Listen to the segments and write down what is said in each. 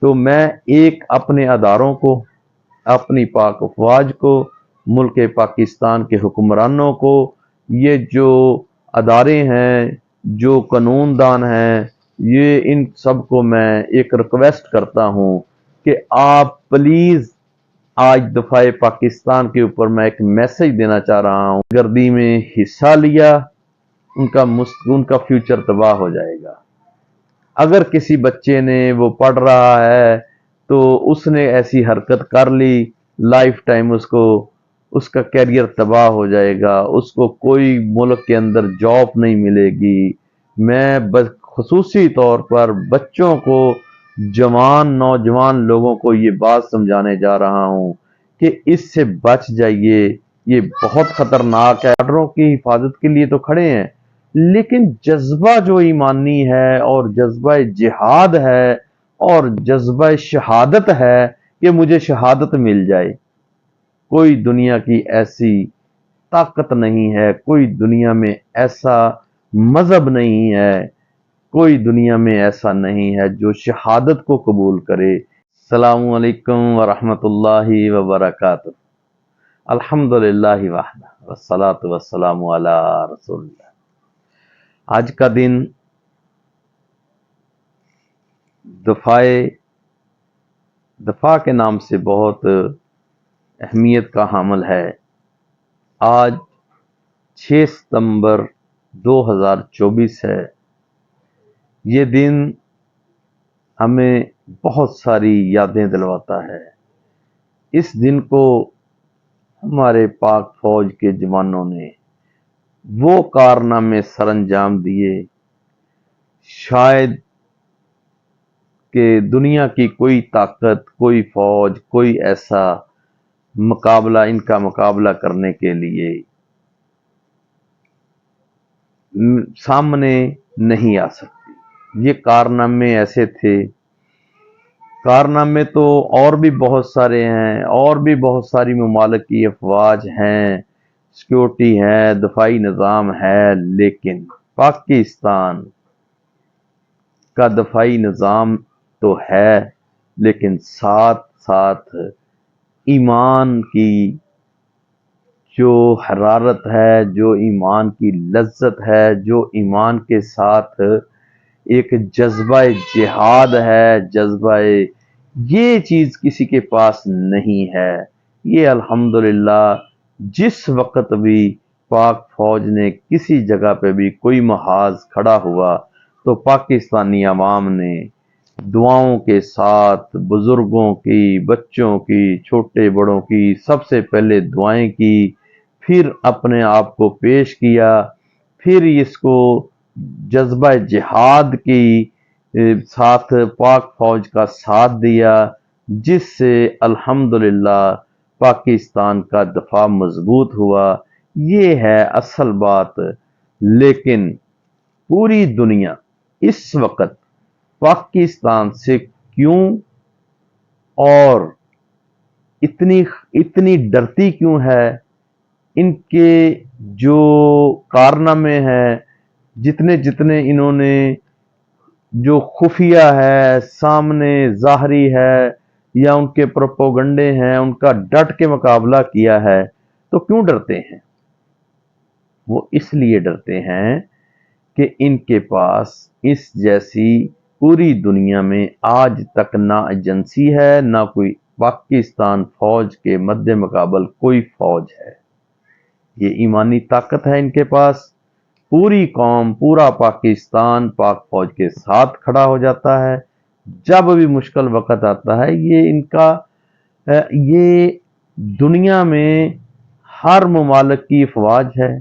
تو میں ایک اپنے اداروں کو، اپنی پاک افواج کو، ملک پاکستان کے حکمرانوں کو، یہ جو ادارے ہیں، جو قانون دان ہیں، یہ ان سب کو میں ایک ریکویسٹ کرتا ہوں کہ آپ پلیز آج دفاع پاکستان کے اوپر میں ایک میسج دینا چاہ رہا ہوں۔ گردی میں حصہ لیا، ان کا فیوچر تباہ ہو جائے گا۔ اگر کسی بچے نے وہ پڑھ رہا ہے تو اس نے ایسی حرکت کر لی، لائف ٹائم اس کا کیریئر تباہ ہو جائے گا، اس کو کوئی ملک کے اندر جاب نہیں ملے گی۔ میں خصوصی طور پر بچوں کو، نوجوان لوگوں کو یہ بات سمجھانے جا رہا ہوں کہ اس سے بچ جائیے، یہ بہت خطرناک ہے۔ آرڈروں کی حفاظت کے لیے تو کھڑے ہیں، لیکن جذبہ جو ایمانی ہے اور جذبہ جہاد ہے اور جذبہ شہادت ہے کہ مجھے شہادت مل جائے، کوئی دنیا کی ایسی طاقت نہیں ہے، کوئی دنیا میں ایسا مذہب نہیں ہے، کوئی دنیا میں ایسا نہیں ہے جو شہادت کو قبول کرے۔ السلام علیکم ورحمۃ اللہ وبرکاتہ۔ الحمدللہ وحدہ والصلاة والسلام علی رسول اللہ۔ آج کا دن دفاع کے نام سے بہت اہمیت کا حامل ہے۔ آج 6 ستمبر 2024 ہے۔ یہ دن ہمیں بہت ساری یادیں دلواتا ہے۔ اس دن کو ہمارے پاک فوج کے جوانوں نے وہ کارنامے سر انجام دیے، شاید کہ دنیا کی کوئی طاقت، کوئی فوج، کوئی ایسا ان کا مقابلہ کرنے کے لیے سامنے نہیں آ سکتی۔ یہ کارنامے ایسے تھے، کارنامے تو اور بھی بہت سارے ہیں، اور بھی بہت ساری ممالک کی افواج ہیں، سیکورٹی ہے، دفاعی نظام ہے، لیکن پاکستان کا دفاعی نظام تو ہے، لیکن ساتھ ساتھ ایمان کی جو حرارت ہے، جو ایمان کی لذت ہے، جو ایمان کے ساتھ ایک جذبہ جہاد ہے، یہ چیز کسی کے پاس نہیں ہے۔ یہ الحمدللہ جس وقت بھی پاک فوج نے کسی جگہ پہ بھی کوئی محاذ کھڑا ہوا تو پاکستانی عوام نے دعاؤں کے ساتھ، بزرگوں کی، بچوں کی، چھوٹے بڑوں کی، سب سے پہلے دعائیں کی، پھر اپنے آپ کو پیش کیا، پھر اس کو جذبہ جہاد کی ساتھ پاک فوج کا ساتھ دیا، جس سے الحمدللہ پاکستان کا دفاع مضبوط ہوا۔ یہ ہے اصل بات۔ لیکن پوری دنیا اس وقت پاکستان سے کیوں اور اتنی ڈرتی کیوں ہے؟ ان کے جو کارنامے ہیں، جتنے انہوں نے جو خفیہ ہے، سامنے ظاہری ہے، یا ان کے پروپوگنڈے ہیں، ان کا ڈٹ کے مقابلہ کیا ہے، تو کیوں ڈرتے ہیں؟ وہ اس لیے ڈرتے ہیں کہ ان کے پاس اس جیسی پوری دنیا میں آج تک نہ ایجنسی ہے، نہ کوئی پاکستان فوج کے مد مقابل کوئی فوج ہے۔ یہ ایمانی طاقت ہے ان کے پاس۔ پوری قوم، پورا پاکستان پاک فوج کے ساتھ کھڑا ہو جاتا ہے۔ جب بھی مشکل وقت آتا ہے، یہ دنیا میں ہر ممالک کی افواج ہے۔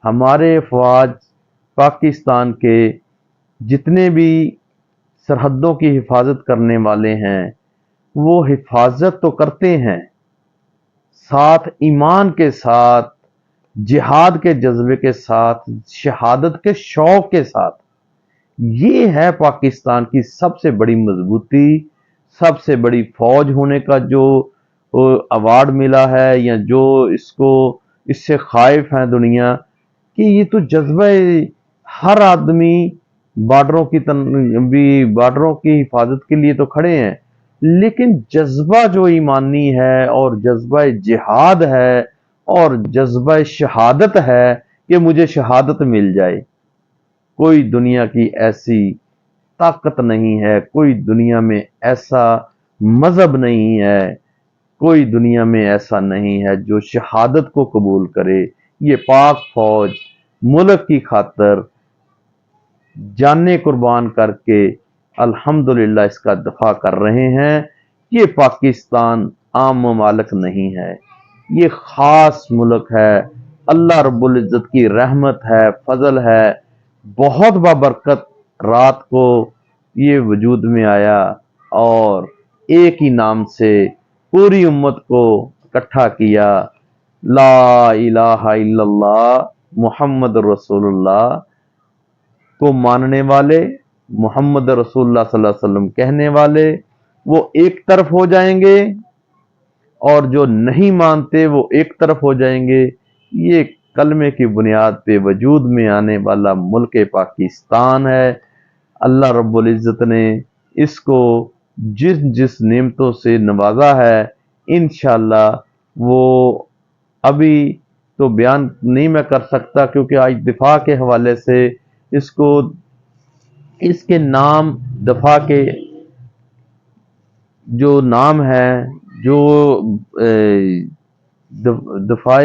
ہمارے افواج پاکستان کے جتنے بھی سرحدوں کی حفاظت کرنے والے ہیں، وہ حفاظت تو کرتے ہیں، ساتھ ایمان کے ساتھ، جہاد کے جذبے کے ساتھ، شہادت کے شوق کے ساتھ۔ یہ ہے پاکستان کی سب سے بڑی مضبوطی، سب سے بڑی فوج ہونے کا جو ایوارڈ ملا ہے، یا جو اس سے خائف ہے دنیا، کہ یہ تو جذبہ ہر آدمی بارڈروں کی حفاظت کے لیے تو کھڑے ہیں، لیکن جذبہ جو ایمانی ہے اور جذبہ جہاد ہے اور جذبہ شہادت ہے کہ مجھے شہادت مل جائے، کوئی دنیا کی ایسی طاقت نہیں ہے، کوئی دنیا میں ایسا مذہب نہیں ہے، کوئی دنیا میں ایسا نہیں ہے جو شہادت کو قبول کرے۔ یہ پاک فوج ملک کی خاطر جانیں قربان کر کے الحمدللہ اس کا دفاع کر رہے ہیں۔ یہ پاکستان عام ممالک نہیں ہے، یہ خاص ملک ہے، اللہ رب العزت کی رحمت ہے، فضل ہے، بہت بابرکت رات کو یہ وجود میں آیا اور ایک ہی نام سے پوری امت کو اکٹھا کیا، لا الہ الا اللہ محمد رسول اللہ کو ماننے والے، محمد رسول اللہ صلی اللہ علیہ وسلم کہنے والے وہ ایک طرف ہو جائیں گے، اور جو نہیں مانتے وہ ایک طرف ہو جائیں گے۔ یہ کلمے کی بنیاد پہ وجود میں آنے والا ملک پاکستان ہے۔ اللہ رب العزت نے اس کو جس نعمتوں سے نوازا ہے، انشاءاللہ وہ ابھی تو بیان نہیں میں کر سکتا، کیونکہ آج دفاع کے حوالے سے اس کے نام، دفاع کے جو نام ہے، جو دفاع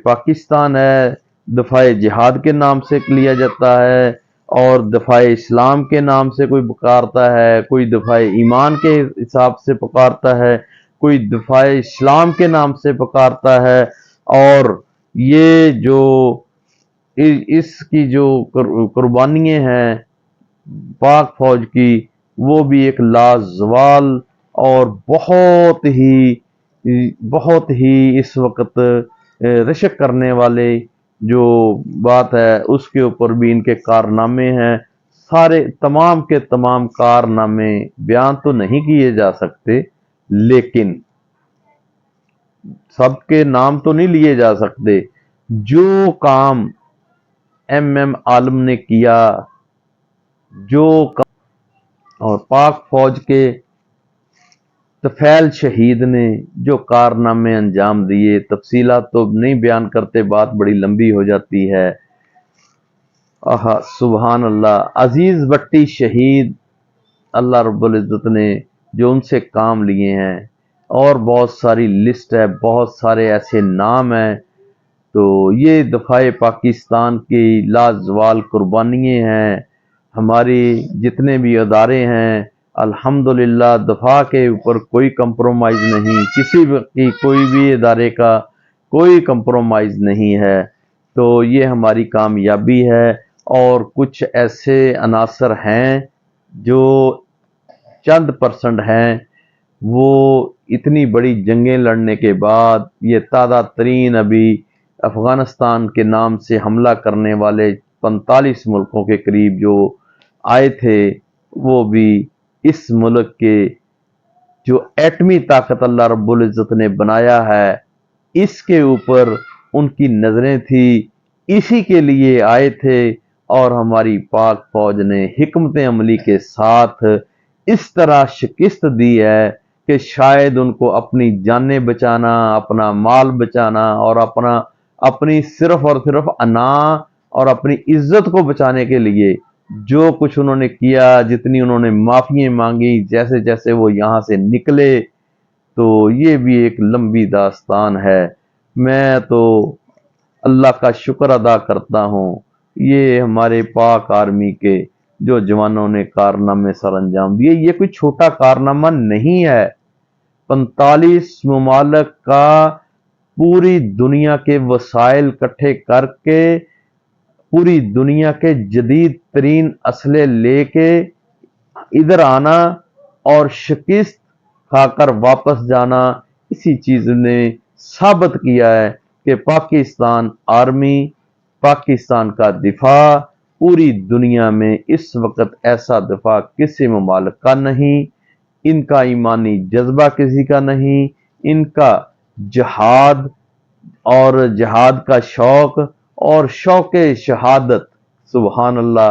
پاکستان ہے، دفاع جہاد کے نام سے لیا جاتا ہے، اور دفاع اسلام کے نام سے کوئی پکارتا ہے، کوئی دفاع ایمان کے حساب سے پکارتا ہے، کوئی دفاع اسلام کے نام سے پکارتا ہے، اور یہ جو اس کی جو قربانیاں ہیں پاک فوج کی، وہ بھی ایک لازوال اور بہت ہی اس وقت رشک کرنے والے جو بات ہے، اس کے اوپر بھی ان کے کارنامے ہیں۔ سارے تمام کے تمام کارنامے بیان تو نہیں کیے جا سکتے، لیکن سب کے نام تو نہیں لیے جا سکتے۔ جو کام ایم عالم نے کیا، اور پاک فوج کے طفیل شہید نے جو کارنامے انجام دیے، تفصیلات تو نہیں بیان کرتے، بات بڑی لمبی ہو جاتی ہے۔ سبحان اللہ، عزیز بٹی شہید، اللہ رب العزت نے جو ان سے کام لیے ہیں، اور بہت ساری لسٹ ہے، بہت سارے ایسے نام ہیں، تو یہ دفاع پاکستان کی لازوال قربانیاں ہیں۔ ہماری جتنے بھی ادارے ہیں، الحمدللہ دفاع کے اوپر کوئی کمپرومائز نہیں، کسی کی کوئی بھی ادارے کا کوئی کمپرومائز نہیں ہے، تو یہ ہماری کامیابی ہے۔ اور کچھ ایسے عناصر ہیں جو چند پرسنٹ ہیں، وہ اتنی بڑی جنگیں لڑنے کے بعد یہ تازہ ترین ابھی افغانستان کے نام سے حملہ کرنے والے 45 ملکوں کے قریب جو آئے تھے، وہ بھی اس ملک کے جو ایٹمی طاقت اللہ رب العزت نے بنایا ہے، اس کے اوپر ان کی نظریں تھی، اسی کے لیے آئے تھے، اور ہماری پاک فوج نے حکمت عملی کے ساتھ اس طرح شکست دی ہے کہ شاید ان کو اپنی جانیں بچانا، اپنا مال بچانا، اور اپنی صرف اور صرف انا اور اپنی عزت کو بچانے کے لیے جو کچھ انہوں نے کیا، جتنی انہوں نے معافیاں مانگی، جیسے جیسے وہ یہاں سے نکلے، تو یہ بھی ایک لمبی داستان ہے۔ میں تو اللہ کا شکر ادا کرتا ہوں، یہ ہمارے پاک آرمی کے جو جوانوں نے کارنامے سر انجام دیے، یہ کوئی چھوٹا کارنامہ نہیں ہے۔ 45 ممالک کا پوری دنیا کے وسائل اکٹھے کر کے، پوری دنیا کے جدید ترین اسلحے لے کے ادھر آنا اور شکست کھا کر واپس جانا، اسی چیز نے ثابت کیا ہے کہ پاکستان آرمی، پاکستان کا دفاع پوری دنیا میں اس وقت ایسا دفاع کسی ممالک کا نہیں، ان کا ایمانی جذبہ کسی کا نہیں، ان کا جہاد اور جہاد کا شوق اور شوق شہادت، سبحان اللہ،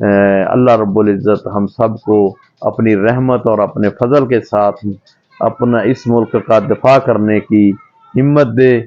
اللہ رب العزت ہم سب کو اپنی رحمت اور اپنے فضل کے ساتھ اپنا اس ملک کا دفاع کرنے کی ہمت دے۔